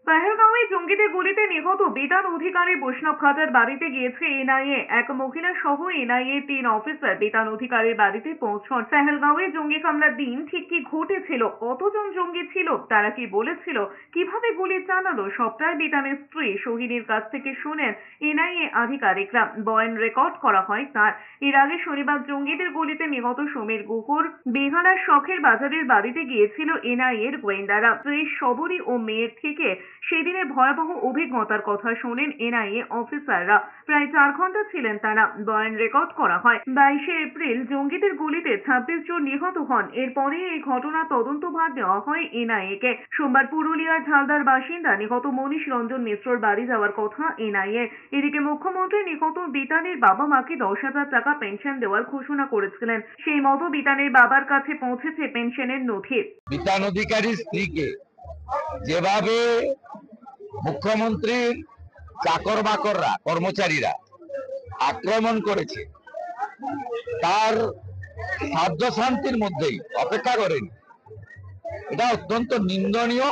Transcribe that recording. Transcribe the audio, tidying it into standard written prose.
পেহেলগাঁওয়ে জঙ্গিদের গুলিতে নিহত বিধান অধিকারী বৈষ্ণব খাটার বাড়িতে গিয়েছে এনআইএ। এক মহিলা সহ এনআইএ 3 অফিসার বিধান অধিকারীর বাড়িতে পৌঁছন। পেহেলগাঁওয়ে জঙ্গি হামলার দিন ঠিক কি ঘটেছিল, কতজন জঙ্গি ছিল, তারা কি বলেছিল, কিভাবে গুলি চালালো, সবটাই বিধানের স্ত্রী সোহিনীর কাছ থেকে শুনেন এনআইএ আধিকারিকরা। বয়ান রেকর্ড করা হয় তার। এর আগে শনিবার জঙ্গিদের গুলিতে নিহত সমীর গুহর বেহালার শখের বাজারের বাড়িতে গিয়েছিল এনআইএ এর গোয়েন্দারা। স্ত্রী শবরী ও মেয়ের থেকে সেদিনের ভয়াবহ অভিজ্ঞতার কথা শোনেন এনআইএ অফিসাররা। প্রায় 4 ঘন্টা ছিলেন তারা। বয়ান রেকর্ড করা হয়। 22 এপ্রিল জঙ্গিদের গুলিতে 26 জন নিহত হন। এরপরে এই ঘটনার তদন্তভার দেওয়া হয় এনআইএ কে। সোমবার পুরুলিয়ার ঝালদার বাসিন্দা নিহত মনীষ রঞ্জন মিশ্রর বাড়ি যাওয়ার কথা এনআইএ। এদিকে মুখ্যমন্ত্রী নিহত বিতানের বাবা মাকে 10,000 টাকা পেনশন দেওয়ার ঘোষণা করেছিলেন। সেই মতো বিতানের বাবার কাছে পৌঁছেছে পেনশনের নথি। বিতান অধিকারীর স্ত্রীকে যেভাবে মুখ্যমন্ত্রীর চাকর বাকররা, কর্মচারীরা আক্রমণ করেছে, তার সাধ্য শান্তির মধ্যেই অপেক্ষা করেন, এটা অত্যন্ত নিন্দনীয়